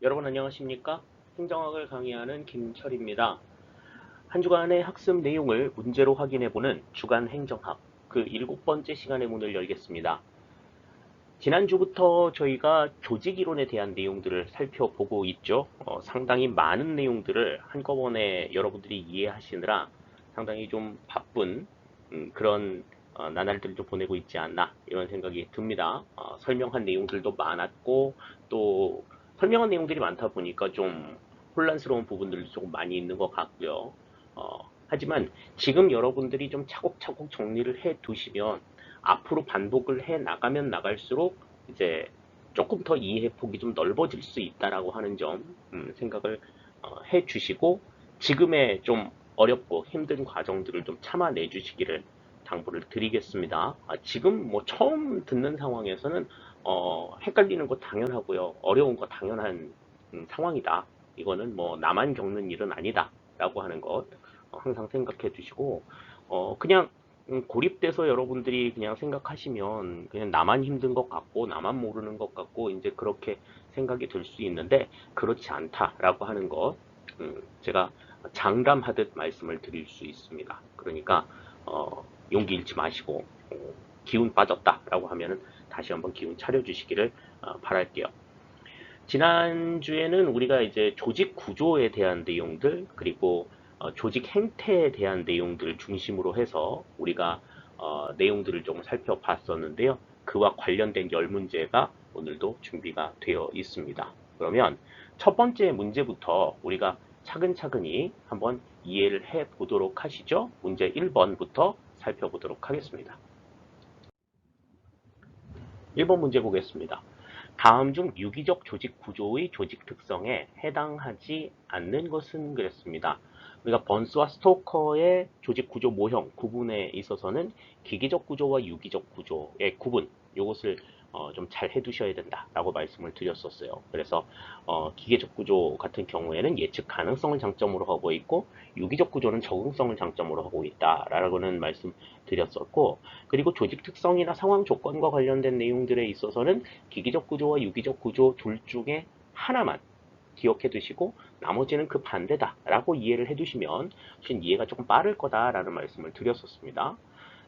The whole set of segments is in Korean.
여러분 안녕하십니까? 행정학을 강의하는 김철입니다. 한 주간의 학습 내용을 문제로 확인해보는 주간 행정학 그 7번째 시간의 문을 열겠습니다. 지난주부터 저희가 조직이론에 대한 내용들을 살펴보고 있죠. 상당히 많은 내용들을 한꺼번에 여러분들이 이해하시느라 상당히 좀 바쁜 그런 나날들을 좀 보내고 있지 않나 이런 생각이 듭니다. 설명한 내용들도 많았고 또 설명한 내용들이 많다 보니까 좀 혼란스러운 부분들도 조금 많이 있는 것 같고요. 하지만 지금 여러분들이 좀 차곡차곡 정리를 해 두시면 앞으로 반복을 해 나가면 나갈수록 이제 조금 더 이해 폭이 좀 넓어질 수 있다라고 하는 점 생각을 해 주시고 지금의 좀 어렵고 힘든 과정들을 좀 참아내 주시기를 당부를 드리겠습니다. 지금 뭐 처음 듣는 상황에서는 헷갈리는 거 당연하고요. 어려운 거 당연한 상황이다. 이거는 뭐 나만 겪는 일은 아니다. 라고 하는 것 항상 생각해 주시고 그냥 고립돼서 여러분들이 그냥 생각하시면 그냥 나만 힘든 것 같고 나만 모르는 것 같고 이제 그렇게 생각이 들 수 있는데 그렇지 않다라고 하는 것 제가 장담하듯 말씀을 드릴 수 있습니다. 그러니까 용기 잃지 마시고 기운 빠졌다라고 하면은 다시 한번 기운 차려주시기를 바랄게요. 지난주에는 우리가 이제 조직 구조에 대한 내용들, 그리고 조직 행태에 대한 내용들을 중심으로 해서 우리가 내용들을 좀 살펴봤었는데요. 그와 관련된 열 문제가 오늘도 준비가 되어 있습니다. 그러면 첫 번째 문제부터 우리가 차근차근히 한번 이해를 해 보도록 하시죠. 문제 1번부터 살펴보도록 하겠습니다. 1번 문제 보겠습니다. 다음 중 유기적 조직 구조의 조직 특성에 해당하지 않는 것은 그랬습니다. 우리가 번스와 스토커의 조직 구조 모형 구분에 있어서는 기계적 구조와 유기적 구조의 구분, 이것을 좀 잘 해두셔야 된다라고 말씀을 드렸었어요. 그래서 기계적 구조 같은 경우에는 예측 가능성을 장점으로 하고 있고 유기적 구조는 적응성을 장점으로 하고 있다라고는 말씀드렸었고, 그리고 조직 특성이나 상황 조건과 관련된 내용들에 있어서는 기계적 구조와 유기적 구조 둘 중에 하나만 기억해 두시고 나머지는 그 반대다라고 이해를 해 두시면 훨씬 이해가 조금 빠를 거다라는 말씀을 드렸었습니다.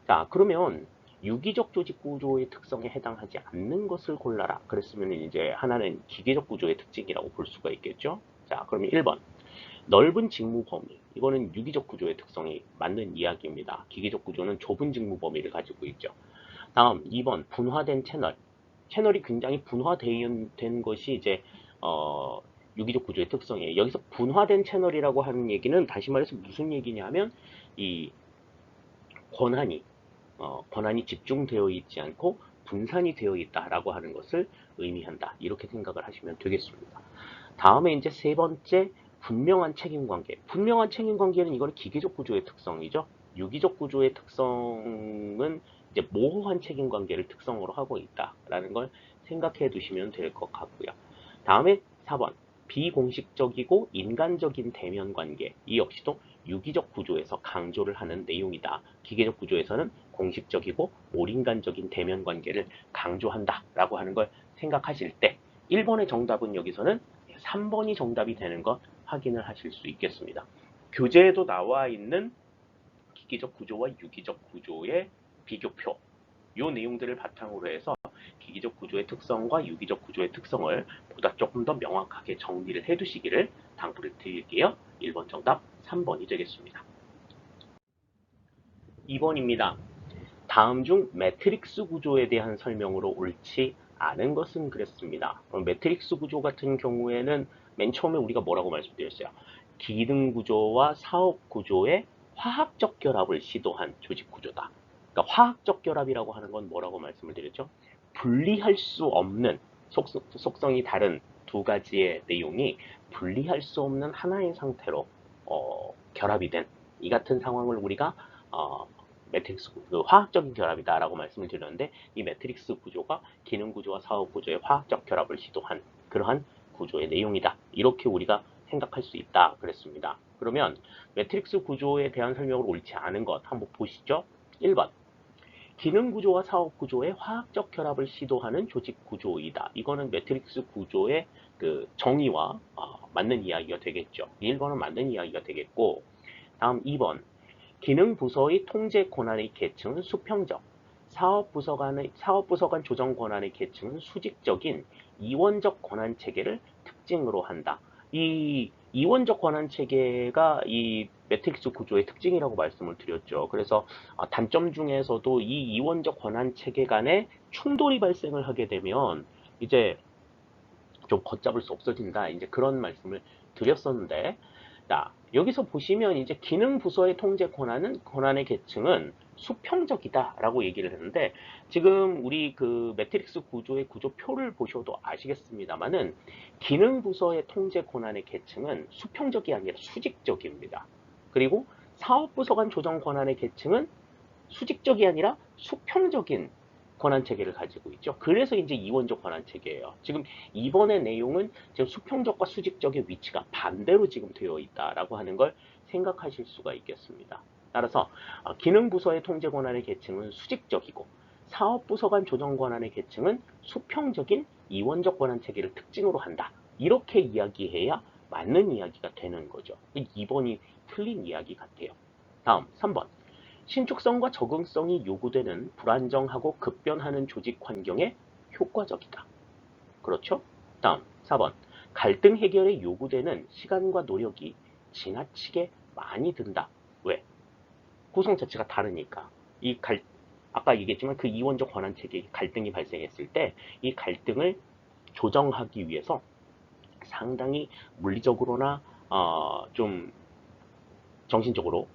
자, 그러면 유기적 조직 구조의 특성에 해당하지 않는 것을 골라라. 그랬으면 이제 하나는 기계적 구조의 특징이라고 볼 수가 있겠죠. 자, 그러면 1번. 넓은 직무 범위. 이거는 유기적 구조의 특성이 맞는 이야기입니다. 기계적 구조는 좁은 직무 범위를 가지고 있죠. 다음 2번. 분화된 채널. 채널이 굉장히 분화된 것이 이제 유기적 구조의 특성이에요. 여기서 분화된 채널이라고 하는 얘기는 다시 말해서 무슨 얘기냐면 이 권한이 권한이 집중되어 있지 않고 분산이 되어 있다라고 하는 것을 의미한다. 이렇게 생각을 하시면 되겠습니다. 다음에 이제 세 번째, 분명한 책임 관계. 분명한 책임 관계는 이거는 기계적 구조의 특성이죠. 유기적 구조의 특성은 이제 모호한 책임 관계를 특성으로 하고 있다라는 걸 생각해 두시면 될 것 같고요. 다음에 4번, 비공식적이고 인간적인 대면 관계. 이 역시도 유기적 구조에서 강조를 하는 내용이다. 기계적 구조에서는 공식적이고 몰인간적인 대면 관계를 강조한다라고 하는 걸 생각하실 때 1번의 정답은 여기서는 3번이 정답이 되는 것 확인을 하실 수 있겠습니다. 교재에도 나와 있는 기계적 구조와 유기적 구조의 비교표, 이 내용들을 바탕으로 해서 기계적 구조의 특성과 유기적 구조의 특성을 보다 조금 더 명확하게 정리를 해두시기를 당부를 드릴게요. 1번 정답, 3번이 되겠습니다. 2번입니다. 다음 중 매트릭스 구조에 대한 설명으로 옳지 않은 것은 그랬습니다. 매트릭스 구조 같은 경우에는 맨 처음에 우리가 뭐라고 말씀드렸어요? 기능 구조와 사업 구조의 화학적 결합을 시도한 조직 구조다. 그러니까 화학적 결합이라고 하는 건 뭐라고 말씀을 드렸죠? 분리할 수 없는 속성이 다른 두 가지의 내용이 분리할 수 없는 하나의 상태로 결합이 된 이 같은 상황을 우리가 매트릭스 그 화학적인 결합이다라고 말씀을 드렸는데 이 매트릭스 구조가 기능 구조와 사업 구조의 화학적 결합을 시도한 그러한 구조의 내용이다. 이렇게 우리가 생각할 수 있다 그랬습니다. 그러면 매트릭스 구조에 대한 설명을 옳지 않은 것 한번 보시죠. 1번. 기능 구조와 사업 구조의 화학적 결합을 시도하는 조직 구조이다. 이거는 매트릭스 구조의 그 정의와 맞는 이야기가 되겠죠. 1번은 맞는 이야기가 되겠고, 다음 2번. 기능 부서의 통제 권한의 계층은 수평적. 사업 부서 간 조정 권한의 계층은 수직적인 이원적 권한 체계를 특징으로 한다. 이 이원적 권한 체계가 이 매트릭스 구조의 특징이라고 말씀을 드렸죠. 그래서 단점 중에서도 이 이원적 권한 체계 간에 충돌이 발생을 하게 되면 이제 좀 걷잡을 수 없어진다. 이제 그런 말씀을 드렸었는데, 자, 여기서 보시면 이제 기능 부서의 통제 권한의 계층은 수평적이다라고 얘기를 했는데, 지금 우리 그 매트릭스 구조의 구조표를 보셔도 아시겠습니다만은, 기능 부서의 통제 권한의 계층은 수평적이 아니라 수직적입니다. 그리고 사업 부서 간 조정 권한의 계층은 수직적이 아니라 수평적인 권한 체계를 가지고 있죠. 그래서 이제 이원적 권한 체계예요. 지금 이번의 내용은 지금 수평적과 수직적의 위치가 반대로 지금 되어 있다라고 하는 걸 생각하실 수가 있겠습니다. 따라서 기능 부서의 통제 권한의 계층은 수직적이고 사업 부서 간 조정 권한의 계층은 수평적인 이원적 권한 체계를 특징으로 한다. 이렇게 이야기해야 맞는 이야기가 되는 거죠. 2번이 틀린 이야기 같아요. 다음 3번. 신축성과 적응성이 요구되는 불안정하고 급변하는 조직 환경에 효과적이다. 그렇죠? 다음 4번. 갈등 해결에 요구되는 시간과 노력이 지나치게 많이 든다. 왜? 구성 자체가 다르니까. 아까 얘기했지만 그 이원적 권한 체계에 갈등이 발생했을 때 이 갈등을 조정하기 위해서 상당히 물리적으로나 좀 정신적으로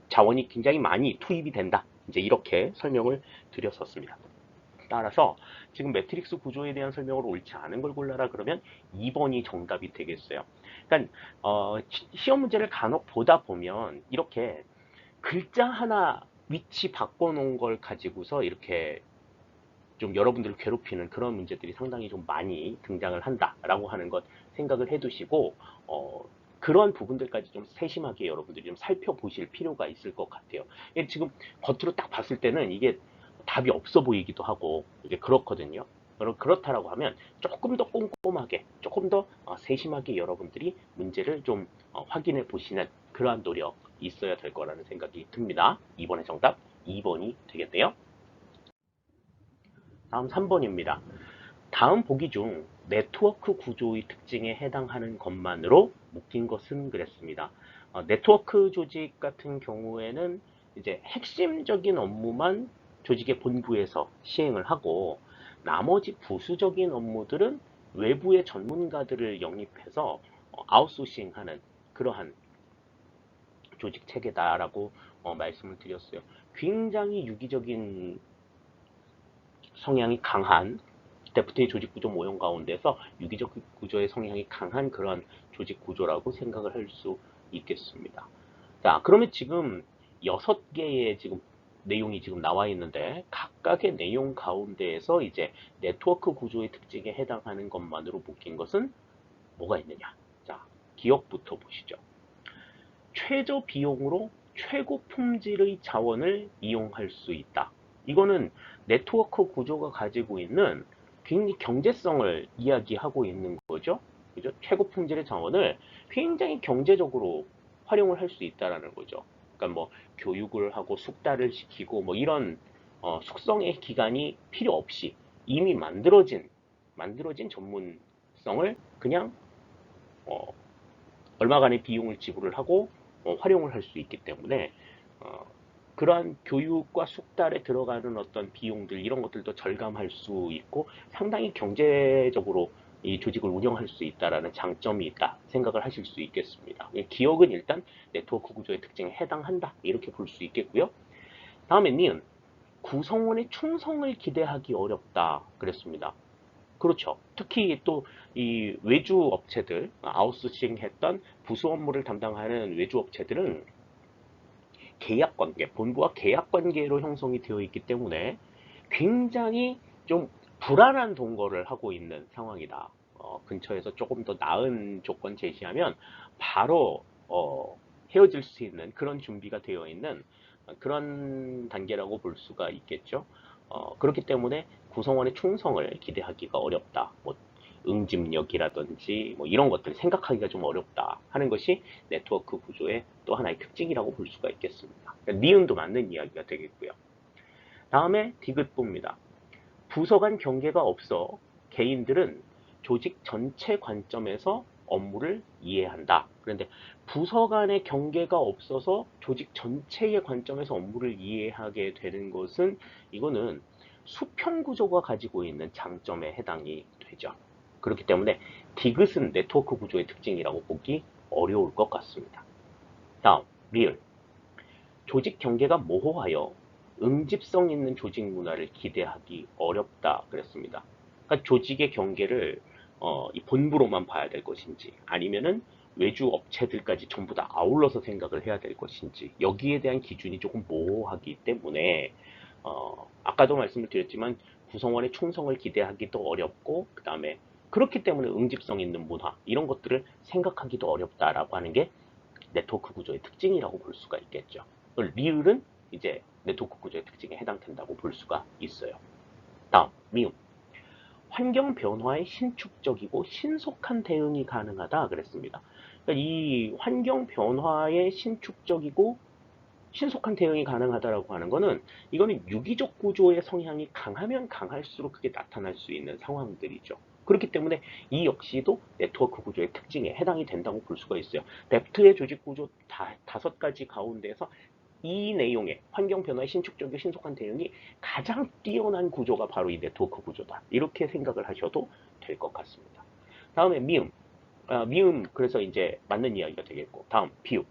자원이 굉장히 많이 투입이 된다. 이제 이렇게 설명을 드렸었습니다. 따라서 지금 매트릭스 구조에 대한 설명을 옳지 않은 걸 골라라 그러면 2번이 정답이 되겠어요. 그러니까 시험 문제를 간혹 보다 보면 이렇게 글자 하나 위치 바꿔놓은 걸 가지고서 이렇게 좀 여러분들을 괴롭히는 그런 문제들이 상당히 좀 많이 등장을 한다라고 하는 것 생각을 해두시고 그런 부분들까지 좀 세심하게 여러분들이 좀 살펴보실 필요가 있을 것 같아요. 지금 겉으로 딱 봤을 때는 이게 답이 없어 보이기도 하고 이게 그렇거든요. 그렇다라고 하면 조금 더 꼼꼼하게, 조금 더 세심하게 여러분들이 문제를 좀 확인해 보시는 그러한 노력 있어야 될 거라는 생각이 듭니다. 이번에 정답 2번이 되겠네요. 다음 3번입니다. 다음 보기 중 네트워크 구조의 특징에 해당하는 것만으로 묶인 것은 그랬습니다. 네트워크 조직 같은 경우에는 이제 핵심적인 업무만 조직의 본부에서 시행을 하고 나머지 부수적인 업무들은 외부의 전문가들을 영입해서 아웃소싱하는 그러한 조직 체계다라고 말씀을 드렸어요. 굉장히 유기적인 성향이 강한 데프트의 조직 구조 모형 가운데서 유기적 구조의 성향이 강한 그런 조직 구조라고 생각을 할 수 있겠습니다. 자, 그러면 지금 6개의 지금 내용이 지금 나와 있는데 각각의 내용 가운데에서 이제 네트워크 구조의 특징에 해당하는 것만으로 묶인 것은 뭐가 있느냐? 자, 기억부터 보시죠. 최저 비용으로 최고 품질의 자원을 이용할 수 있다. 이거는 네트워크 구조가 가지고 있는 굉장히 경제성을 이야기하고 있는 거죠. 그죠? 최고 품질의 자원을 굉장히 경제적으로 활용을 할 수 있다라는 거죠. 그러니까 뭐 교육을 하고 숙달을 시키고 뭐 이런 숙성의 기간이 필요 없이 이미 만들어진 전문성을 그냥 어, 얼마간의 비용을 지불을 하고 활용을 할 수 있기 때문에 어, 그러한 교육과 숙달에 들어가는 어떤 비용들 이런 것들도 절감할 수 있고 상당히 경제적으로 이 조직을 운영할 수 있다라는 장점이 있다 생각을 하실 수 있겠습니다. 기억은 일단 네트워크 구조의 특징에 해당한다 이렇게 볼 수 있겠고요. 다음에 니은 구성원의 충성을 기대하기 어렵다 그랬습니다. 그렇죠. 특히 또 이 외주 업체들, 아웃소싱 했던 부수 업무를 담당하는 외주 업체들은 계약 관계, 본부와 계약 관계로 형성이 되어 있기 때문에 굉장히 좀 불안한 동거를 하고 있는 상황이다. 근처에서 조금 더 나은 조건 제시하면 바로 헤어질 수 있는 그런 준비가 되어 있는 그런 단계라고 볼 수가 있겠죠. 그렇기 때문에 구성원의 충성을 기대하기가 어렵다. 뭐 응집력이라든지 뭐 이런 것들 생각하기가 좀 어렵다 하는 것이 네트워크 구조의 또 하나의 특징이라고 볼 수가 있겠습니다. 그러니까 니은도 맞는 이야기가 되겠고요. 다음에 디귿부입니다. 부서 간 경계가 없어 개인들은 조직 전체 관점에서 업무를 이해한다. 그런데 부서 간의 경계가 없어서 조직 전체의 관점에서 업무를 이해하게 되는 것은 이거는 수평 구조가 가지고 있는 장점에 해당이 되죠. 그렇기 때문에 디귿은 네트워크 구조의 특징이라고 보기 어려울 것 같습니다. 다음, 리을. 조직 경계가 모호하여 응집성 있는 조직 문화를 기대하기 어렵다 그랬습니다. 그러니까 조직의 경계를 이 본부로만 봐야 될 것인지 아니면은 외주 업체들까지 전부 다 아울러서 생각을 해야 될 것인지 여기에 대한 기준이 조금 모호하기 때문에 아까도 말씀을 드렸지만 구성원의 충성을 기대하기도 어렵고 그 다음에 그렇기 때문에 응집성 있는 문화 이런 것들을 생각하기도 어렵다라고 하는 게 네트워크 구조의 특징이라고 볼 수가 있겠죠. 리을은 이제 네트워크 구조의 특징에 해당된다고 볼 수가 있어요. 다음, 미음. 환경 변화에 신축적이고 신속한 대응이 가능하다 그랬습니다. 그러니까 이 환경 변화에 신축적이고 신속한 대응이 가능하다라고 하는 거는 이거는 유기적 구조의 성향이 강하면 강할수록 그게 나타날 수 있는 상황들이죠. 그렇기 때문에 이 역시도 네트워크 구조의 특징에 해당이 된다고 볼 수가 있어요. 랩트의 조직 구조 다섯 가지 가운데서 이 내용의 환경 변화에 신축적이고 신속한 대응이 가장 뛰어난 구조가 바로 이 네트워크 구조다. 이렇게 생각을 하셔도 될 것 같습니다. 다음에 미음. 미음 그래서 이제 맞는 이야기가 되겠고 다음 비읍.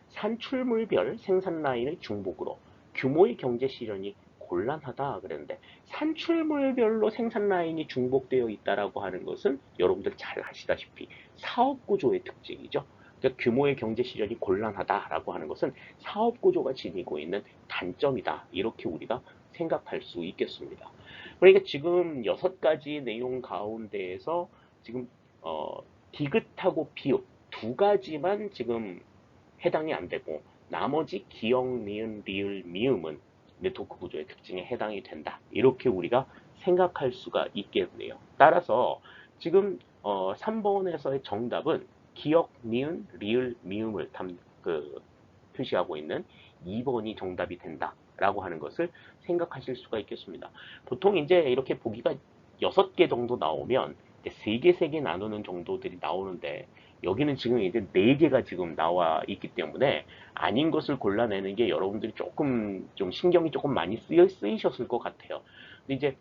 산출물별 생산 라인의 중복으로 규모의 경제 실현이 곤란하다 그랬는데 산출물별로 생산 라인이 중복되어 있다라고 하는 것은 여러분들 잘 아시다시피 사업 구조의 특징이죠. 그러니까 규모의 경제 실현이 곤란하다라고 하는 것은 사업 구조가 지니고 있는 단점이다. 이렇게 우리가 생각할 수 있겠습니다. 그러니까 지금 6가지 내용 가운데에서 지금 디귿하고 비읍 두 가지만 지금 해당이 안 되고 나머지 기역, 니은, 리을, 미음은 네트워크 구조의 특징에 해당이 된다. 이렇게 우리가 생각할 수가 있겠네요. 따라서 지금 3번에서의 정답은 기역, 니은, 리을, 미음을 표시하고 있는 2번이 정답이 된다라고 하는 것을 생각하실 수가 있겠습니다. 보통 이제 이렇게 보기가 6개 정도 나오면 3개, 3개 나누는 정도들이 나오는데 여기는 지금 이제 4개가 지금 나와 있기 때문에 아닌 것을 골라내는 게 여러분들이 조금 좀 신경이 조금 많이 쓰이셨을 것 같아요. 근데 이제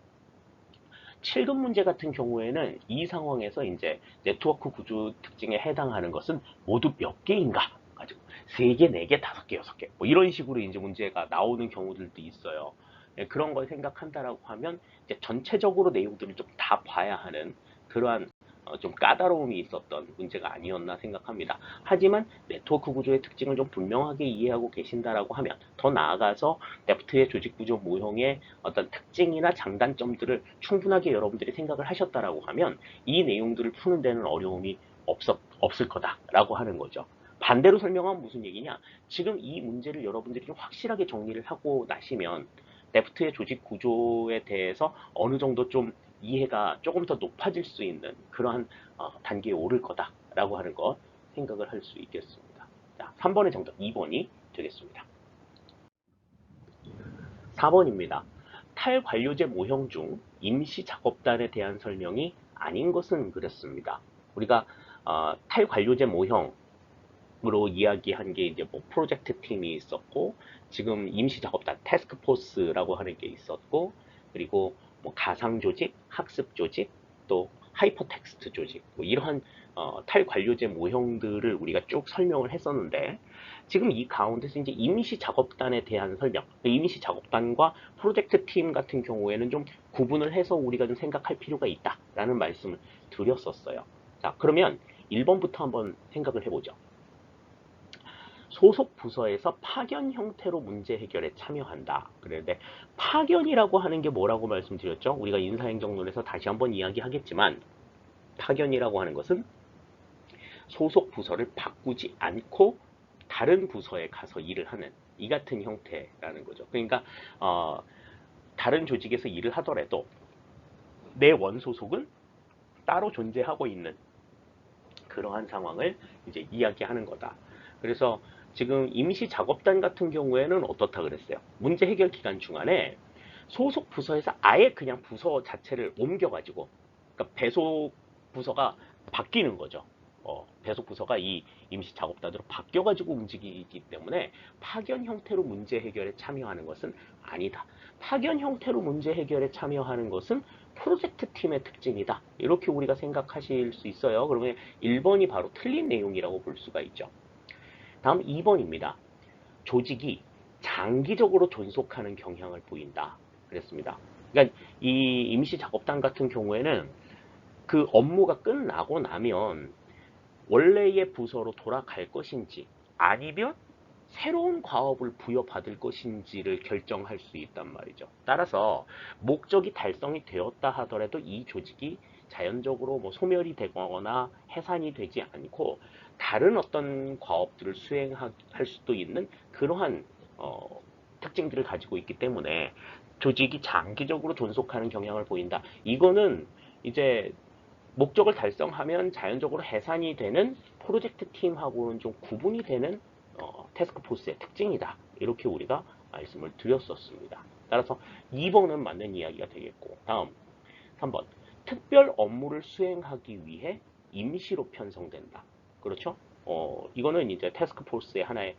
7급 문제 같은 경우에는 이 상황에서 이제 네트워크 구조 특징에 해당하는 것은 모두 몇 개인가 가지고 3개, 4개, 5개, 6개 뭐 이런 식으로 이제 문제가 나오는 경우들도 있어요. 예, 그런 걸 생각한다라고 하면 이제 전체적으로 내용들을 좀 다 봐야 하는 그러한 좀 까다로움이 있었던 문제가 아니었나 생각합니다. 하지만 네트워크 구조의 특징을 좀 분명하게 이해하고 계신다라고 하면 더 나아가서 네프트의 조직 구조 모형의 어떤 특징이나 장단점들을 충분하게 여러분들이 생각을 하셨다라고 하면 이 내용들을 푸는 데는 어려움이 없을 거다라고 하는 거죠. 반대로 설명하면 무슨 얘기냐? 지금 이 문제를 여러분들이 좀 확실하게 정리를 하고 나시면 네프트의 조직 구조에 대해서 어느 정도 좀 이해가 조금 더 높아질 수 있는 그러한 단계에 오를 거다라고 하는 것 생각을 할 수 있겠습니다. 자, 3번의 정답 2번이 되겠습니다. 4번입니다. 탈관료제 모형 중 임시 작업단에 대한 설명이 아닌 것은 그랬습니다. 우리가 탈관료제 모형으로 이야기한 게 이제 뭐 프로젝트 팀이 있었고 지금 임시 작업단 태스크포스라고 하는 게 있었고 그리고 뭐 가상 조직, 학습 조직, 또 하이퍼텍스트 조직 뭐 이러한 탈관료제 모형들을 우리가 쭉 설명을 했었는데 지금 이 가운데서 이제 임시 작업단에 대한 설명, 임시 작업단과 프로젝트 팀 같은 경우에는 좀 구분을 해서 우리가 좀 생각할 필요가 있다라는 말씀을 드렸었어요. 자, 그러면 1번부터 한번 생각을 해보죠. 소속 부서에서 파견 형태로 문제 해결에 참여한다. 그런데 파견이라고 하는 게 뭐라고 말씀드렸죠? 우리가 인사행정론에서 다시 한번 이야기하겠지만 파견이라고 하는 것은 소속 부서를 바꾸지 않고 다른 부서에 가서 일을 하는 이 같은 형태라는 거죠. 그러니까 다른 조직에서 일을 하더라도 내 원소속은 따로 존재하고 있는 그러한 상황을 이제 이야기하는 거다. 그래서 지금 임시 작업단 같은 경우에는 어떻다 그랬어요? 문제 해결 기간 중간에 소속 부서에서 아예 그냥 부서 자체를 옮겨가지고, 그러니까 배속 부서가 바뀌는 거죠. 배속 부서가 이 임시 작업단으로 바뀌어가지고 움직이기 때문에 파견 형태로 문제 해결에 참여하는 것은 아니다. 파견 형태로 문제 해결에 참여하는 것은 프로젝트 팀의 특징이다. 이렇게 우리가 생각하실 수 있어요. 그러면 1번이 바로 틀린 내용이라고 볼 수가 있죠. 다음 2번입니다. 조직이 장기적으로 존속하는 경향을 보인다. 그랬습니다. 그러니까 이 임시 작업단 같은 경우에는 그 업무가 끝나고 나면 원래의 부서로 돌아갈 것인지 아니면 새로운 과업을 부여받을 것인지를 결정할 수 있단 말이죠. 따라서 목적이 달성이 되었다 하더라도 이 조직이 자연적으로 뭐 소멸이 되거나 해산이 되지 않고 다른 어떤 과업들을 수행할 수도 있는 그러한 특징들을 가지고 있기 때문에 조직이 장기적으로 존속하는 경향을 보인다. 이거는 이제 목적을 달성하면 자연적으로 해산이 되는 프로젝트 팀하고는 좀 구분이 되는 태스크포스의 특징이다. 이렇게 우리가 말씀을 드렸었습니다. 따라서 2번은 맞는 이야기가 되겠고, 다음 3번. 특별 업무를 수행하기 위해 임시로 편성된다. 그렇죠? 이거는 이제 태스크포스의 하나의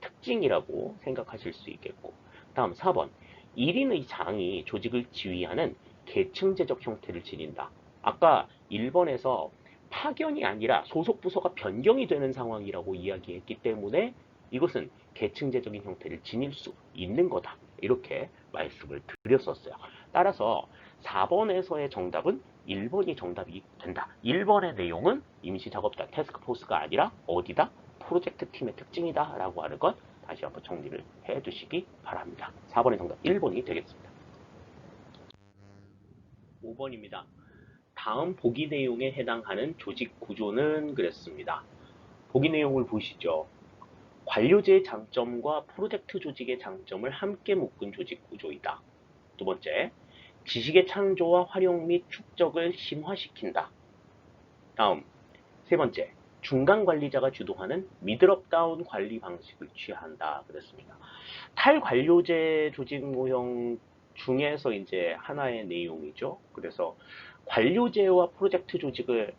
특징이라고 생각하실 수 있겠고, 다음 4번. 1인의 장이 조직을 지휘하는 계층제적 형태를 지닌다. 아까 1번에서 파견이 아니라 소속 부서가 변경이 되는 상황이라고 이야기했기 때문에 이것은 계층제적인 형태를 지닐 수 있는 거다. 이렇게 말씀을 드렸었어요. 따라서 4번에서의 정답은 1번이 정답이 된다. 1번의 내용은 임시작업단 태스크포스가 아니라 어디다? 프로젝트 팀의 특징이다 라고 하는 것 다시 한번 정리를 해 두시기 바랍니다. 4번의 정답 1번이 되겠습니다. 5번입니다. 다음 보기 내용에 해당하는 조직 구조는 그랬습니다. 보기 내용을 보시죠. 관료제의 장점과 프로젝트 조직의 장점을 함께 묶은 조직 구조이다. 두 번째, 지식의 창조와 활용 및 축적을 심화시킨다. 다음, 세 번째, 중간 관리자가 주도하는 미들업 다운 관리 방식을 취한다. 그랬습니다. 탈관료제 조직 모형 중에서 이제 하나의 내용이죠. 그래서 관료제와 프로젝트 조직을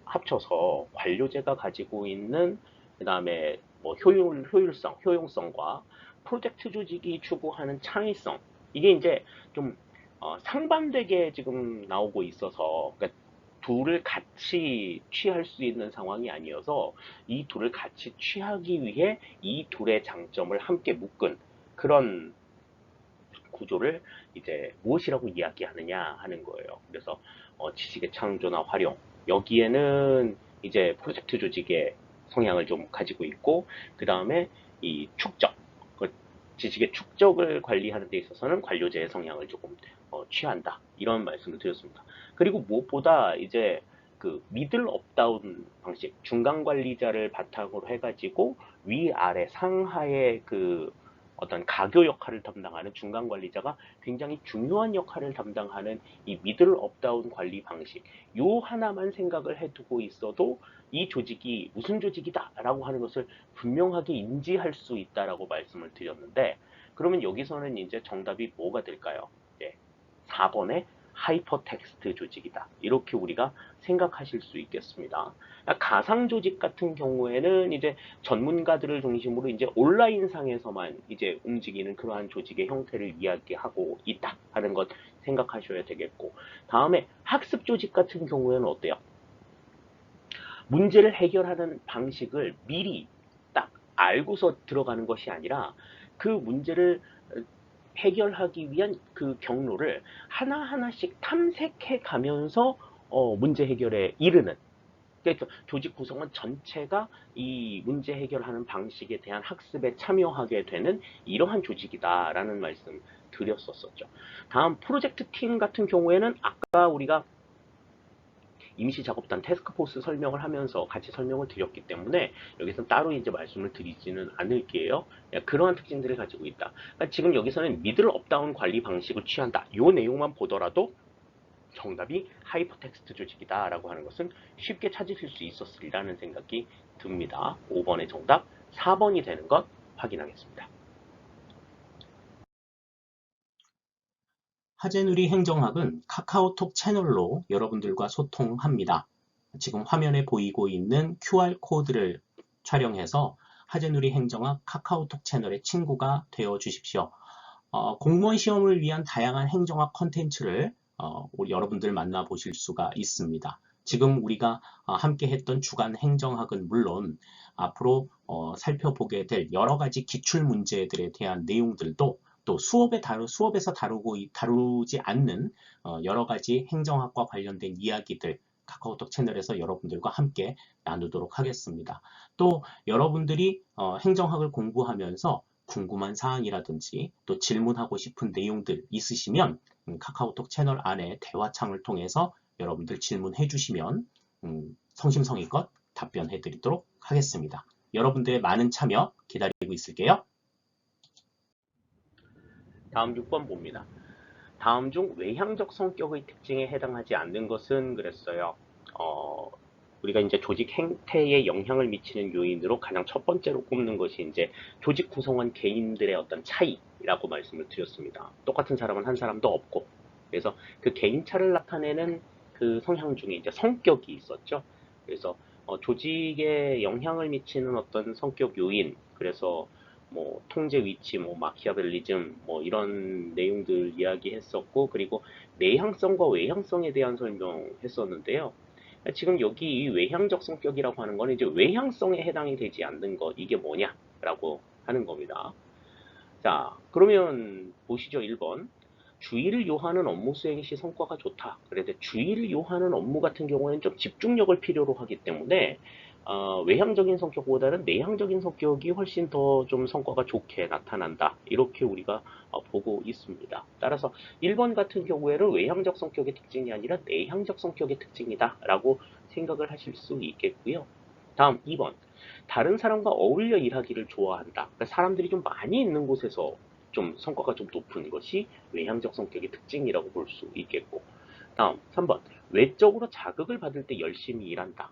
합쳐서 관료제가 가지고 있는 그 다음에 뭐 효율성, 효용성과 프로젝트 조직이 추구하는 창의성 이게 이제 좀 상반되게 지금 나오고 있어서 그러니까 둘을 같이 취할 수 있는 상황이 아니어서 이 둘을 같이 취하기 위해 이 둘의 장점을 함께 묶은 그런 구조를 이제 무엇이라고 이야기하느냐 하는 거예요. 그래서 지식의 창조나 활용 여기에는 이제 프로젝트 조직의 성향을 좀 가지고 있고 그 다음에 이 축적 그 지식의 축적을 관리하는 데 있어서는 관료제의 성향을 조금 취한다 이런 말씀을 드렸습니다. 그리고 무엇보다 이제 그 미들 업다운 방식 중간 관리자를 바탕으로 해가지고 위아래 상하의 그 어떤 가교 역할을 담당하는 중간 관리자가 굉장히 중요한 역할을 담당하는 이 미들 업다운 관리 방식 요 하나만 생각을 해두고 있어도 이 조직이 무슨 조직이다라고 하는 것을 분명하게 인지할 수 있다라고 말씀을 드렸는데 그러면 여기서는 이제 정답이 뭐가 될까요? 네, 4번의 하이퍼텍스트 조직이다. 이렇게 우리가 생각하실 수 있겠습니다. 가상 조직 같은 경우에는 이제 전문가들을 중심으로 이제 온라인상에서만 이제 움직이는 그러한 조직의 형태를 이야기하고 있다 하는 것 생각하셔야 되겠고 다음에 학습 조직 같은 경우에는 어때요? 문제를 해결하는 방식을 미리 딱 알고서 들어가는 것이 아니라 그 문제를 해결하기 위한 그 경로를 하나하나씩 탐색해 가면서 문제 해결에 이르는 그러니까 조직 구성원 전체가 이 문제 해결하는 방식에 대한 학습에 참여하게 되는 이러한 조직이다라는 말씀 드렸었죠. 다음 프로젝트 팀 같은 경우에는 아까 우리가 임시작업단 태스크포스 설명을 하면서 같이 설명을 드렸기 때문에 여기서 따로 이제 말씀을 드리지는 않을게요. 그러한 특징들을 가지고 있다. 그러니까 지금 여기서는 미들 업다운 관리 방식을 취한다. 이 내용만 보더라도 정답이 하이퍼텍스트 조직이다 라고 하는 것은 쉽게 찾으실 수 있었으리라는 생각이 듭니다. 5번의 정답 4번이 되는 것 확인하겠습니다. 하재누리 행정학은 카카오톡 채널로 여러분들과 소통합니다. 지금 화면에 보이고 있는 QR코드를 촬영해서 하재누리 행정학 카카오톡 채널의 친구가 되어 주십시오. 공무원 시험을 위한 다양한 행정학 컨텐츠를 우리 여러분들 만나보실 수가 있습니다. 지금 우리가 함께 했던 주간 행정학은 물론 앞으로 살펴보게 될 여러 가지 기출 문제들에 대한 내용들도 또 수업에서 다루지 않는 여러 가지 행정학과 관련된 이야기들 카카오톡 채널에서 여러분들과 함께 나누도록 하겠습니다. 또 여러분들이 행정학을 공부하면서 궁금한 사항이라든지 또 질문하고 싶은 내용들 있으시면 카카오톡 채널 안에 대화창을 통해서 여러분들 질문해 주시면 성심성의껏 답변해 드리도록 하겠습니다. 여러분들의 많은 참여 기다리고 있을게요. 다음 6번 봅니다. 다음 중 외향적 성격의 특징에 해당하지 않는 것은 그랬어요. 우리가 이제 조직 행태에 영향을 미치는 요인으로 가장 첫 번째로 꼽는 것이 이제 조직 구성원 개인들의 어떤 차이라고 말씀을 드렸습니다. 똑같은 사람은 한 사람도 없고, 그래서 그 개인차를 나타내는 그 성향 중에 이제 성격이 있었죠. 그래서 조직에 영향을 미치는 어떤 성격 요인, 그래서 뭐 통제 위치, 뭐 마키아벨리즘, 뭐 이런 내용들 이야기했었고, 그리고 내향성과 외향성에 대한 설명했었는데요. 지금 여기 이 외향적 성격이라고 하는 거는 이제 외향성에 해당이 되지 않는 것, 이게 뭐냐라고 하는 겁니다. 자, 그러면 보시죠. 1번. 주의를 요하는 업무 수행 시 성과가 좋다. 그런데 주의를 요하는 업무 같은 경우에는 좀 집중력을 필요로 하기 때문에 외향적인 성격보다는 내향적인 성격이 훨씬 더 좀 성과가 좋게 나타난다. 이렇게 우리가 보고 있습니다. 따라서 1번 같은 경우에는 외향적 성격의 특징이 아니라 내향적 성격의 특징이다 라고 생각을 하실 수 있겠고요. 다음 2번. 다른 사람과 어울려 일하기를 좋아한다. 그러니까 사람들이 좀 많이 있는 곳에서 좀 성과가 좀 높은 것이 외향적 성격의 특징이라고 볼 수 있겠고, 다음 3번. 외적으로 자극을 받을 때 열심히 일한다.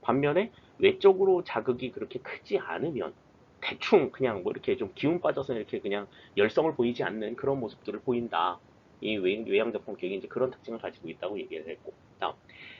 반면에 외적으로 자극이 그렇게 크지 않으면 대충 그냥 뭐 이렇게 좀 기운 빠져서 이렇게 그냥 열성을 보이지 않는 그런 모습들을 보인다. 이 외향적 성격이 이제 그런 특징을 가지고 있다고 얘기를 했고, 다음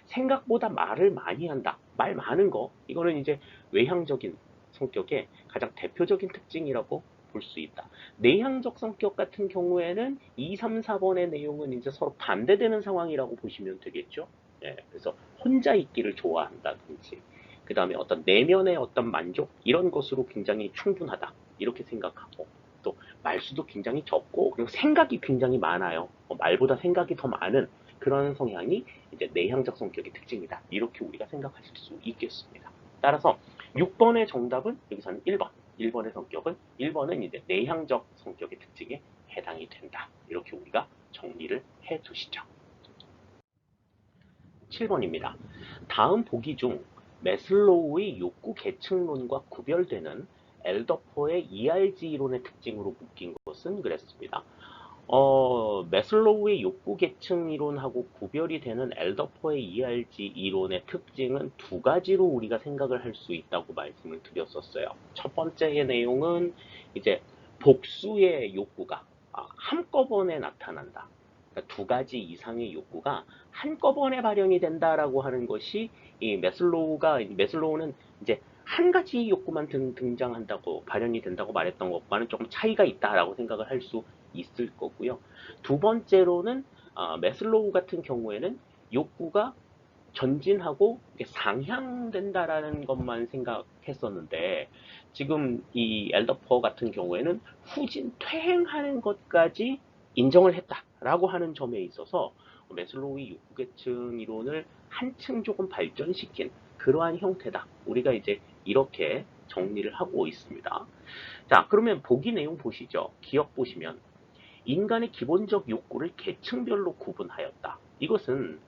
생각보다 말을 많이 한다. 말 많은 거, 이거는 이제 외향적인 성격의 가장 대표적인 특징이라고 볼 수 있다. 내향적 성격 같은 경우에는 2, 3, 4번의 내용은 이제 서로 반대되는 상황이라고 보시면 되겠죠. 예, 그래서 혼자 있기를 좋아한다든지, 그 다음에 어떤 내면의 어떤 만족, 이런 것으로 굉장히 충분하다. 이렇게 생각하고, 또 말수도 굉장히 적고, 그리고 생각이 굉장히 많아요. 말보다 생각이 더 많은 그런 성향이 이제 내향적 성격의 특징이다. 이렇게 우리가 생각하실 수 있겠습니다. 따라서 6번의 정답은 여기서는 1번. 1번의 성격은 1번은 이제 내향적 성격의 특징에 해당이 된다. 이렇게 우리가 정리를 해 두시죠. 7번입니다. 다음 보기 중 매슬로우의 욕구 계층론과 구별되는 엘더퍼의 ERG 이론의 특징으로 묶인 것은 그랬습니다. 매슬로우의 욕구 계층 이론하고 구별이 되는 엘더퍼의 ERG 이론의 특징은 두 가지로 우리가 생각을 할 수 있다고 말씀을 드렸었어요. 첫 번째의 내용은 이제 복수의 욕구가 한꺼번에 나타난다. 그러니까 두 가지 이상의 욕구가 한꺼번에 발현이 된다라고 하는 것이 이 매슬로우는 이제 한 가지 욕구만 등장한다고 발현이 된다고 말했던 것과는 조금 차이가 있다라고 생각을 할 수 있을 거고요. 두 번째로는 매슬로우 같은 경우에는 욕구가 전진하고 상향된다라는 것만 생각했었는데, 지금 이 엘더퍼 같은 경우에는 후진 퇴행하는 것까지 인정을 했다라고 하는 점에 있어서 매슬로우의 욕구계층 이론을 한층 조금 발전시킨 그러한 형태다. 우리가 이제 이렇게 정리를 하고 있습니다. 자, 그러면 보기 내용 보시죠. 기억 보시면 인간의 기본적 욕구를 계층별로 구분하였다. 이것은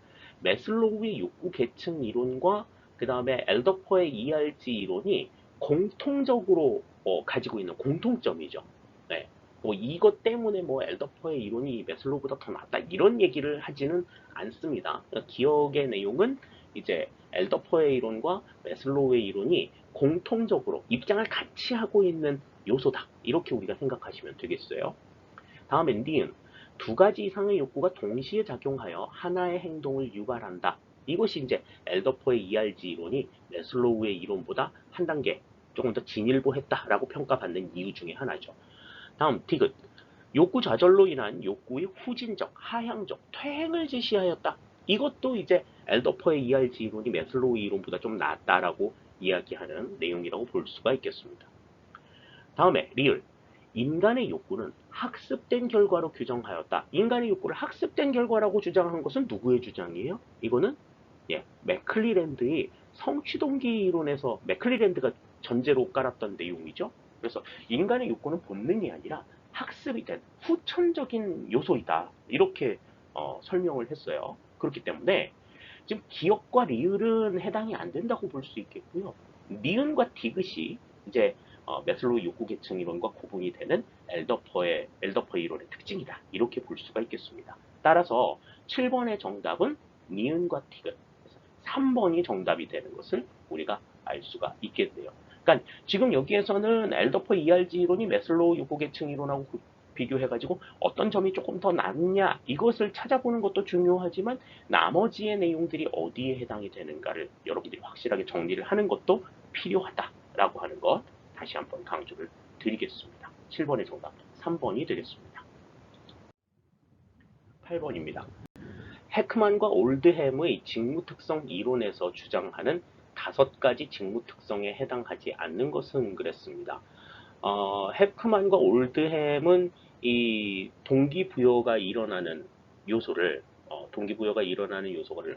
매슬로우의 욕구 계층 이론과 그 다음에 엘더퍼의 ERG 이론이 공통적으로 가지고 있는 공통점이죠. 네. 뭐 이것 때문에 뭐 엘더퍼의 이론이 매슬로우보다 더 낫다 이런 얘기를 하지는 않습니다. 기억의 내용은 이제 엘더퍼의 이론과 매슬로우의 이론이 공통적으로 입장을 같이 하고 있는 요소다. 이렇게 우리가 생각하시면 되겠어요. 다음엔 니은. 두 가지 이상의 욕구가 동시에 작용하여 하나의 행동을 유발한다. 이것이 이제 엘더퍼의 ERG 이론이 매슬로우의 이론보다 한 단계 조금 더 진일보했다라고 평가받는 이유 중에 하나죠. 다음 디귿. 욕구 좌절로 인한 욕구의 후진적, 하향적, 퇴행을 제시하였다. 이것도 이제 엘더퍼의 ERG 이론이 매슬로우 이론보다 좀 낫다라고 이야기하는 내용이라고 볼 수가 있겠습니다. 다음에 리을. 인간의 욕구는 학습된 결과로 규정하였다. 인간의 욕구를 학습된 결과라고 주장한 것은 누구의 주장이에요? 이거는 맥클리랜드의 성취동기 이론에서 맥클리랜드가 전제로 깔았던 내용이죠. 그래서 인간의 욕구는 본능이 아니라 학습이 된 후천적인 요소이다. 이렇게 설명을 했어요. 그렇기 때문에 지금 기억과 리을은 해당이 안 된다고 볼 수 있겠고요. 니은과 디귿이 이제 매슬로우 욕구 계층 이론과 구분이 되는 엘더퍼 이론의 특징이다. 이렇게 볼 수가 있겠습니다. 따라서 7번의 정답은 니은과 디귿, 3번이 정답이 되는 것을 우리가 알 수가 있겠네요. 그러니까 지금 여기에서는 엘더퍼 ERG 이론이 매슬로우 욕구 계층 이론하고 비교해가지고 어떤 점이 조금 더 낫냐 이것을 찾아보는 것도 중요하지만 나머지의 내용들이 어디에 해당이 되는가를 여러분들이 확실하게 정리를 하는 것도 필요하다라고 하는 것 다시 한번 강조를 드리겠습니다. 7번의 정답 3번이 되겠습니다. 8번입니다. 헤크만과 올드햄의 직무특성 이론에서 주장하는 5가지 직무특성에 해당하지 않는 것은 그랬습니다. 헤크만과 올드햄은 이 동기부여가 일어나는 요소를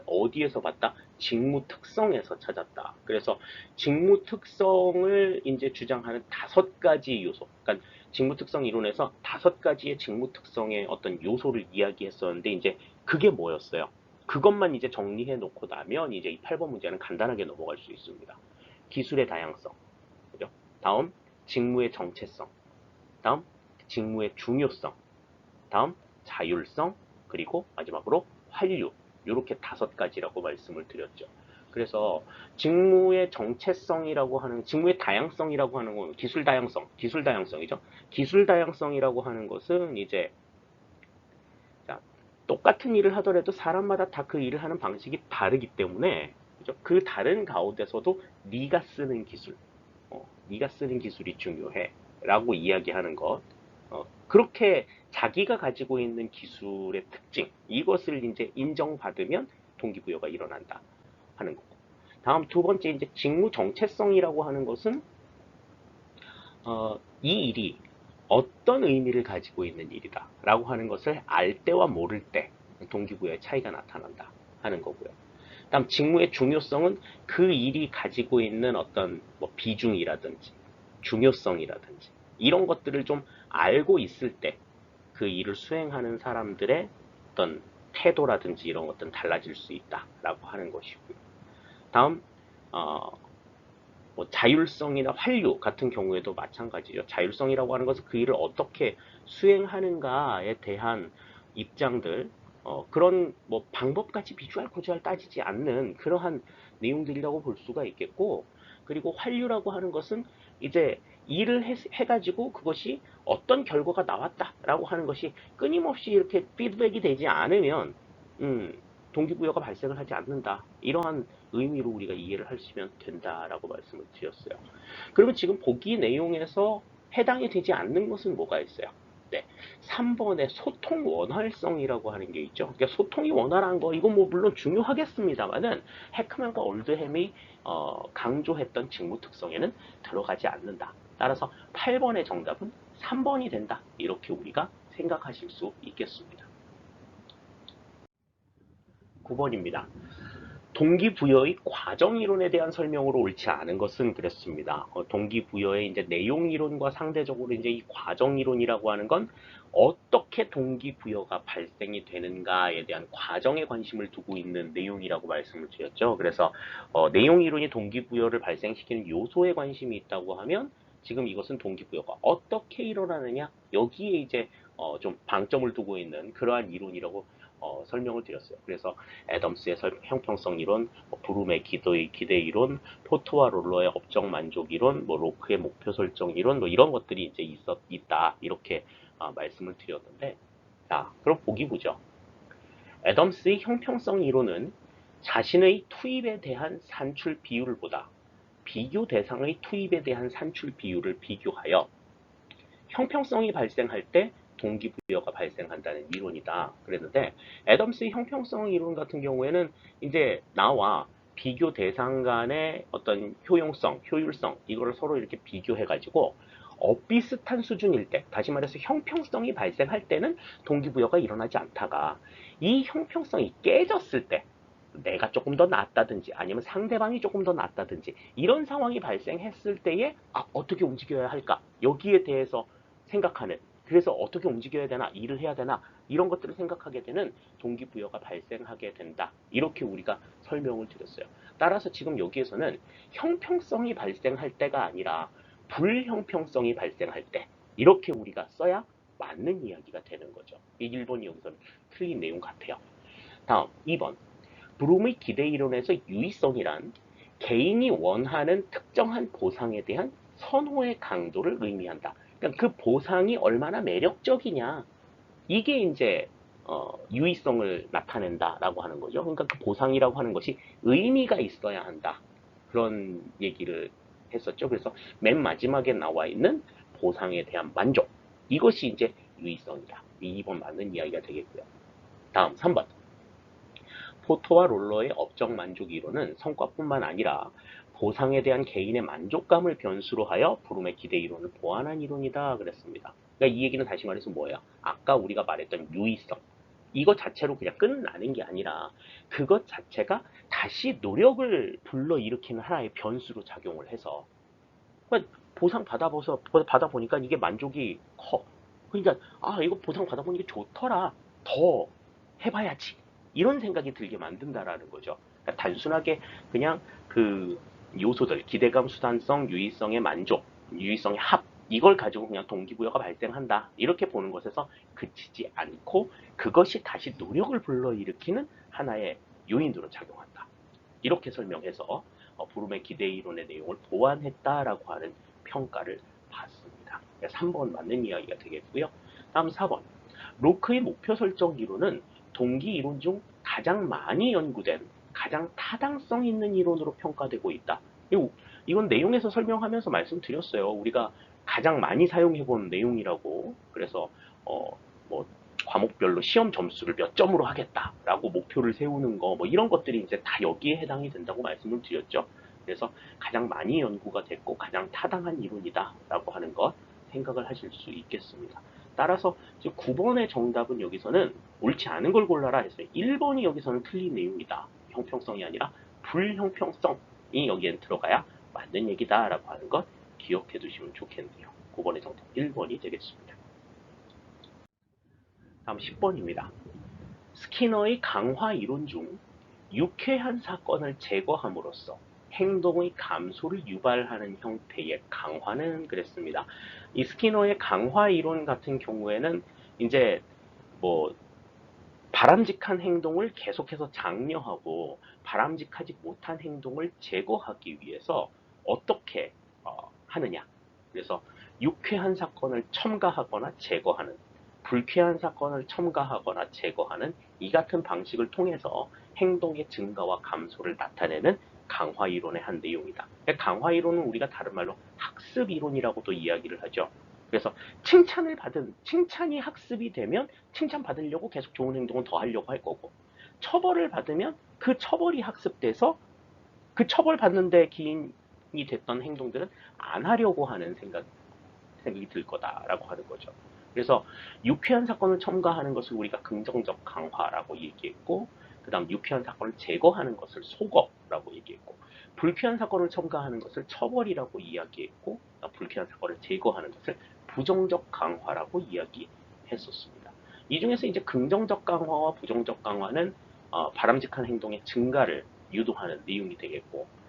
어디에서 봤다? 직무 특성에서 찾았다. 그래서 직무 특성을 이제 주장하는 5가지 요소. 그러니까 직무 특성 이론에서 5가지의 직무 특성의 어떤 요소를 이야기했었는데 이제 그게 뭐였어요? 그것만 이제 정리해 놓고 나면 이제 이 8번 문제는 간단하게 넘어갈 수 있습니다. 기술의 다양성. 그죠? 다음 직무의 정체성, 다음 직무의 중요성, 다음 자율성, 그리고 마지막으로 환류. 이렇게 5가지라고 말씀을 드렸죠. 그래서 직무의 정체성이라고 하는, 직무의 다양성이라고 하는 건 기술 다양성이죠. 기술 다양성이라고 하는 것은 이제 자, 똑같은 일을 하더라도 사람마다 다 그 일을 하는 방식이 다르기 때문에 그죠? 그 다른 가운데서도 네가 쓰는 기술, 네가 쓰는 기술이 중요해 라고 이야기하는 것, 그렇게 자기가 가지고 있는 기술의 특징 이것을 이제 인정받으면 동기부여가 일어난다 하는 거고, 다음 두 번째 이제 직무 정체성이라고 하는 것은 이 일이 어떤 의미를 가지고 있는 일이다 라고 하는 것을 알 때와 모를 때 동기부여의 차이가 나타난다 하는 거고요. 다음 직무의 중요성은 그 일이 가지고 있는 어떤 뭐 비중이라든지 중요성이라든지 이런 것들을 좀 알고 있을 때 그 일을 수행하는 사람들의 어떤 태도라든지 이런 것들은 달라질 수 있다라고 하는 것이고요. 다음 뭐 자율성이나 환류 같은 경우에도 마찬가지죠. 자율성이라고 하는 것은 그 일을 어떻게 수행하는가에 대한 입장들, 그런 뭐 방법까지 비주얼 구조를 따지지 않는 그러한 내용들이라고 볼 수가 있겠고, 그리고 환류라고 하는 것은 이제 일을 해가지고 그것이 어떤 결과가 나왔다라고 하는 것이 끊임없이 이렇게 피드백이 되지 않으면 동기부여가 발생을 하지 않는다. 이러한 의미로 우리가 이해를 하시면 된다라고 말씀을 드렸어요. 그러면 지금 보기 내용에서 해당이 되지 않는 것은 뭐가 있어요? 네, 3번의 소통 원활성이라고 하는 게 있죠. 그러니까 소통이 원활한 거, 이건 뭐 물론 중요하겠습니다만은 헤크만과 올드햄이 강조했던 직무 특성에는 들어가지 않는다. 따라서 8번의 정답은 3번이 된다. 이렇게 우리가 생각하실 수 있겠습니다. 9번입니다. 동기부여의 과정이론에 대한 설명으로 옳지 않은 것은 그렇습니다. 동기부여의 이제 내용이론과 상대적으로 이제 이 과정이론이라고 하는 건 어떻게 동기부여가 발생이 되는가에 대한 과정에 관심을 두고 있는 내용이라고 말씀을 드렸죠. 그래서 내용이론이 동기부여를 발생시키는 요소에 관심이 있다고 하면 지금 이것은 동기부여가 어떻게 일어나느냐 여기에 이제 좀 방점을 두고 있는 그러한 이론이라고 설명을 드렸어요. 그래서 애덤스의 형평성 이론, 브룸의 기대 이론, 포트와 롤러의 업적 만족 이론, 로크의 목표 설정 이론, 이런 것들이 이제 있다 이렇게 말씀을 드렸는데, 자, 그럼 보기 보죠. 애덤스의 형평성 이론은 자신의 투입에 대한 산출 비율을 보다 비교 대상의 투입에 대한 산출 비율을 비교하여 형평성이 발생할 때 동기부여가 발생한다는 이론이다. 그랬는데 애덤스의 형평성 이론 같은 경우에는 이제 나와 비교 대상 간의 어떤 효용성, 효율성 이거를 서로 이렇게 비교해가지고 비슷한 수준일 때, 다시 말해서 형평성이 발생할 때는 동기부여가 일어나지 않다가 이 형평성이 깨졌을 때 내가 조금 더 낫다든지 아니면 상대방이 조금 더 낫다든지 이런 상황이 발생했을 때에 어떻게 움직여야 할까 여기에 대해서 생각하는, 그래서 어떻게 움직여야 되나 일을 해야 되나 이런 것들을 생각하게 되는 동기부여가 발생하게 된다 이렇게 우리가 설명을 드렸어요. 따라서 지금 여기에서는 형평성이 발생할 때가 아니라 불형평성이 발생할 때 이렇게 우리가 써야 맞는 이야기가 되는 거죠. 이 1번이 여기서는 틀린 내용 같아요. 다음 2번 브룸의 기대 이론에서 유의성이란 개인이 원하는 특정한 보상에 대한 선호의 강도를 의미한다. 그러니까 그 보상이 얼마나 매력적이냐 이게 이제 유의성을 나타낸다라고 하는 거죠. 그러니까 그 보상이라고 하는 것이 의미가 있어야 한다. 그런 얘기를 했었죠. 그래서 맨 마지막에 나와 있는 보상에 대한 만족 이것이 이제 유의성이다. 2번 맞는 이야기가 되겠고요. 다음 3번 포토와 롤러의 업적 만족 이론은 성과뿐만 아니라 보상에 대한 개인의 만족감을 변수로 하여 브룸의 기대 이론을 보완한 이론이다 그랬습니다. 그러니까 이 얘기는 다시 말해서 뭐예요? 아까 우리가 말했던 유의성 이것 자체로 그냥 끝나는 게 아니라 그것 자체가 다시 노력을 불러일으키는 하나의 변수로 작용을 해서 그러니까 보상 받아보니까 이게 만족이 커. 그러니까 이거 보상 받아보니까 좋더라. 더 해봐야지. 이런 생각이 들게 만든다라는 거죠. 그러니까 단순하게 그냥 그 요소들, 기대감, 수단성, 유의성의 만족, 유의성의 합, 이걸 가지고 그냥 동기부여가 발생한다. 이렇게 보는 것에서 그치지 않고 그것이 다시 노력을 불러일으키는 하나의 요인으로 작용한다. 이렇게 설명해서 브룸의 기대 이론의 내용을 보완했다라고 하는 평가를 받습니다. 3번 맞는 이야기가 되겠고요. 다음 4번. 로크의 목표 설정 이론은 동기 이론 중 가장 많이 연구된 가장 타당성 있는 이론으로 평가되고 있다. 이건 내용에서 설명하면서 말씀드렸어요. 우리가 가장 많이 사용해본 내용이라고. 그래서 뭐 과목별로 시험 점수를 몇 점으로 하겠다라고 목표를 세우는 거, 이런 것들이 이제 다 여기에 해당이 된다고 말씀을 드렸죠. 그래서 가장 많이 연구가 됐고 가장 타당한 이론이다라고 하는 것 생각을 하실 수 있겠습니다. 따라서 9번의 정답은 여기서는 옳지 않은 걸 골라라 해서 1번이 여기서는 틀린 내용이다. 형평성이 아니라 불형평성이 여기엔 들어가야 맞는 얘기다라고 하는 것 기억해 두시면 좋겠네요. 9번의 정답 1번이 되겠습니다. 다음 10번입니다. 스키너의 강화 이론 중 유쾌한 사건을 제거함으로써 행동의 감소를 유발하는 형태의 강화는 그랬습니다. 이 스키너의 강화 이론 같은 경우에는 이제 뭐 바람직한 행동을 계속해서 장려하고 바람직하지 못한 행동을 제거하기 위해서 어떻게 하느냐. 그래서 유쾌한 사건을 첨가하거나 제거하는, 불쾌한 사건을 첨가하거나 제거하는 이 같은 방식을 통해서 행동의 증가와 감소를 나타내는 강화 이론의 한 내용이다. 강화 이론은 우리가 다른 말로 학습 이론이라고도 이야기를 하죠. 그래서 칭찬이 학습이 되면 칭찬 받으려고 계속 좋은 행동을 더 하려고 할 거고, 처벌을 받으면 그 처벌이 학습돼서 그 처벌 받는데 기인이 됐던 행동들은 안 하려고 하는 생각이 들 거다라고 하는 거죠. 그래서 유쾌한 사건을 첨가하는 것을 우리가 긍정적 강화라고 얘기했고, 그 그 다음 유쾌한 사건을 제거하는 것을 소거라고 얘기했고, 불쾌한 사건을 첨가하는 것을 처벌이라고 이야기했고, 불쾌한 사건을 제거하는 것을 부정적 강화라고 이야기했었습니다. 이 중에서 이제 긍정적 강화와 부정적 강화는 바람직한 행동의 증가를 유도하는 내용이 되겠고,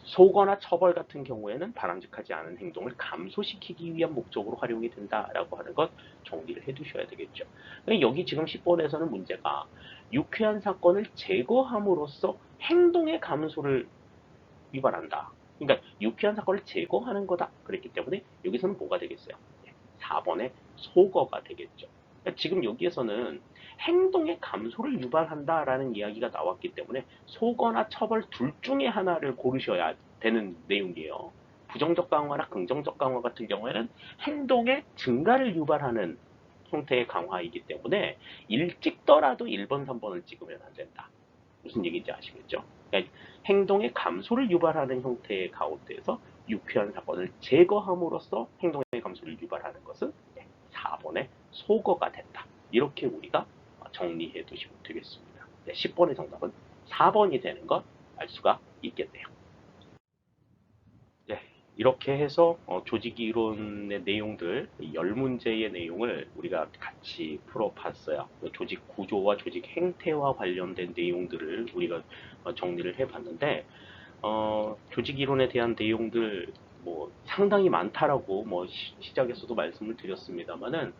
소거나 처벌 같은 경우에는 바람직하지 않은 행동을 감소시키기 위한 목적으로 활용이 된다라고 하는 것 정리를 해두셔야 되겠죠. 여기 지금 10번에서는 문제가 유쾌한 사건을 제거함으로써 행동의 감소를 유발한다. 그러니까 유쾌한 사건을 제거하는 거다. 그랬기 때문에 여기서는 뭐가 되겠어요? 4번의 소거가 되겠죠. 그러니까 지금 여기에서는 행동의 감소를 유발한다라는 이야기가 나왔기 때문에 소거나 처벌 둘 중에 하나를 고르셔야 되는 내용이에요. 부정적 강화나 긍정적 강화 같은 경우에는 행동의 증가를 유발하는 형태의 강화이기 때문에 찍더라도 1번, 3번을 찍으면 안 된다. 무슨 얘기인지 아시겠죠? 그러니까 행동의 감소를 유발하는 형태의 가운데에서 유쾌한 사건을 제거함으로써 행동의 감소를 유발하는 것은 4번의 소거가 된다. 이렇게 우리가 정리해 두시면 되겠습니다. 10번의 정답은 4번이 되는 것 알 수가 있겠네요. 네, 이렇게 해서 조직이론의 내용들, 10문제의 내용을 우리가 같이 풀어봤어요. 조직 구조와 조직 행태와 관련된 내용들을 우리가 정리를 해봤는데, 조직 이론에 대한 내용들 뭐 상당히 많다라고 뭐 시작에서도 말씀을 드렸습니다만은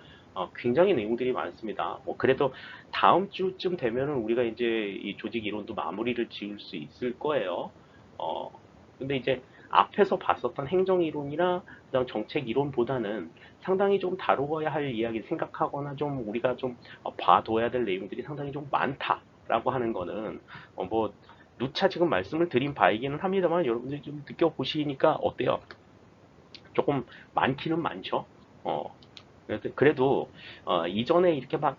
굉장히 내용들이 많습니다. 그래도 다음 주쯤 되면은 우리가 이제 이 조직 이론도 마무리를 지을 수 있을 거예요. 근데 이제 앞에서 봤었던 행정 이론이나 그다음 정책 이론보다는 상당히 좀 다루어야 할 이야기 생각하거나 좀 우리가 좀 봐둬야 될 내용들이 상당히 좀 많다라고 하는 거는 뭐 누차 지금 말씀을 드린 바이기는 합니다만 여러분들이 좀 느껴보시니까 어때요? 조금 많기는 많죠. 그래도 이전에 이렇게 막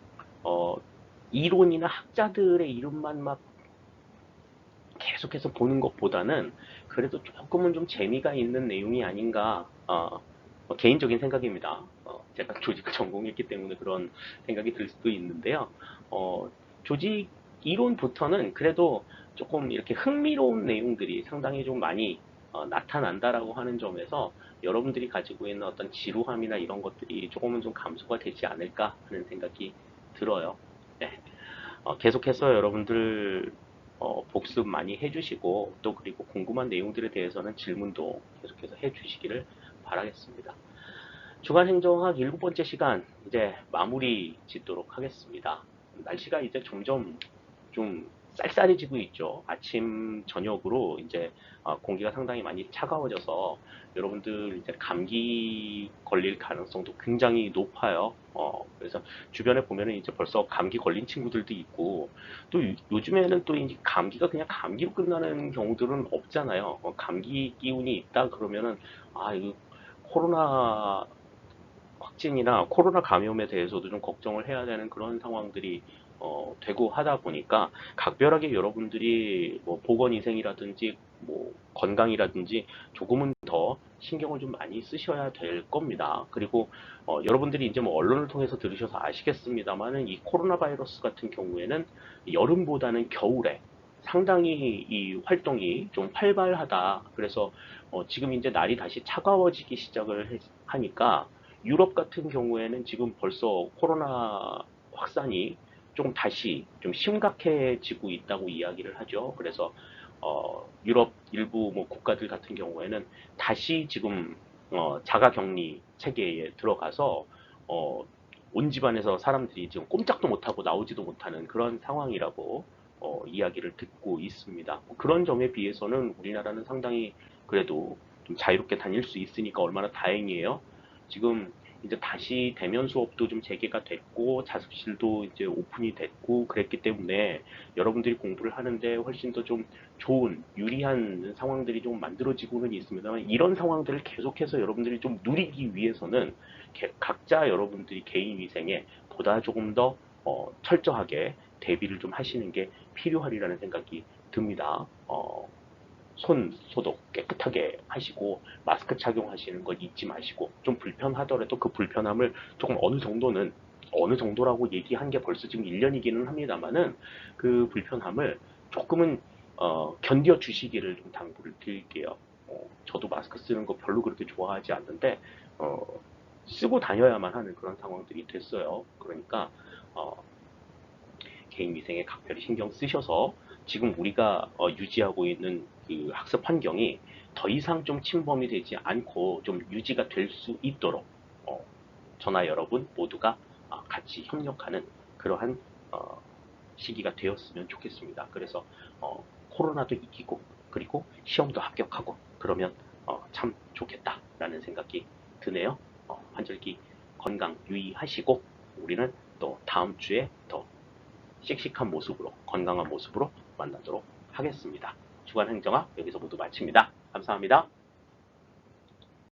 이론이나 학자들의 이름만 막 계속해서 보는 것보다는 그래도 조금은 좀 재미가 있는 내용이 아닌가 개인적인 생각입니다. 제가 조직을 전공했기 때문에 그런 생각이 들 수도 있는데요. 조직 이론부터는 그래도 조금 이렇게 흥미로운 내용들이 상당히 좀 많이 나타난다라고 하는 점에서 여러분들이 가지고 있는 어떤 지루함이나 이런 것들이 조금은 좀 감소가 되지 않을까 하는 생각이 들어요. 네. 계속해서 여러분들 복습 많이 해주시고 또 그리고 궁금한 내용들에 대해서는 질문도 계속해서 해주시기를 바라겠습니다. 주간행정학 7번째 시간 이제 마무리 짓도록 하겠습니다. 날씨가 이제 점점 좀 쌀쌀해지고 있죠. 아침, 저녁으로 이제 공기가 상당히 많이 차가워져서 여러분들 이제 감기 걸릴 가능성도 굉장히 높아요. 그래서 주변에 보면은 이제 벌써 감기 걸린 친구들도 있고 또 요즘에는 또 이제 감기가 그냥 감기로 끝나는 경우들은 없잖아요. 감기 기운이 있다 그러면은 이거 코로나 확진이나 코로나 감염에 대해서도 좀 걱정을 해야 되는 그런 상황들이 되고 하다 보니까 각별하게 여러분들이 뭐 보건위생이라든지 뭐 건강이라든지 조금은 더 신경을 좀 많이 쓰셔야 될 겁니다. 그리고 여러분들이 이제 뭐 언론을 통해서 들으셔서 아시겠습니다만은 이 코로나 바이러스 같은 경우에는 여름보다는 겨울에 상당히 이 활동이 좀 활발하다. 그래서 지금 이제 날이 다시 차가워지기 시작을 하니까 유럽 같은 경우에는 지금 벌써 코로나 확산이 좀 다시 좀 심각해지고 있다고 이야기를 하죠. 그래서 유럽 일부 뭐 국가들 같은 경우에는 다시 지금 자가격리 체계에 들어가서 온 집안에서 사람들이 지금 꼼짝도 못하고 나오지도 못하는 그런 상황이라고 이야기를 듣고 있습니다. 그런 점에 비해서는 우리나라는 상당히 그래도 좀 자유롭게 다닐 수 있으니까 얼마나 다행이에요. 지금 이제 다시 대면 수업도 좀 재개가 됐고 자습실도 이제 오픈이 됐고 그랬기 때문에 여러분들이 공부를 하는데 훨씬 더 좀 좋은 유리한 상황들이 좀 만들어지고는 있습니다만 이런 상황들을 계속해서 여러분들이 좀 누리기 위해서는 각자 여러분들이 개인 위생에 보다 조금 더 철저하게 대비를 좀 하시는 게 필요하리라는 생각이 듭니다. 손 소독 깨끗하게 하시고 마스크 착용하시는 거 잊지 마시고 좀 불편하더라도 그 불편함을 조금 어느 정도는 어느 정도라고 얘기한 게 벌써 지금 1년이기는 합니다만은 그 불편함을 조금은 견뎌 주시기를 좀 당부를 드릴게요. 저도 마스크 쓰는 거 별로 그렇게 좋아하지 않는데 쓰고 다녀야만 하는 그런 상황들이 됐어요. 그러니까 개인위생에 각별히 신경 쓰셔서 지금 우리가 유지하고 있는 그 학습 환경이 더 이상 좀 침범이 되지 않고 좀 유지가 될 수 있도록 저나 여러분 모두가 같이 협력하는 그러한 시기가 되었으면 좋겠습니다. 그래서 코로나도 이기고 그리고 시험도 합격하고 그러면 참 좋겠다라는 생각이 드네요. 환절기 건강 유의하시고 우리는 또 다음 주에 더 씩씩한 모습으로 건강한 모습으로 만나도록 하겠습니다. 주간 행정학 여기서 모두 마칩니다. 감사합니다.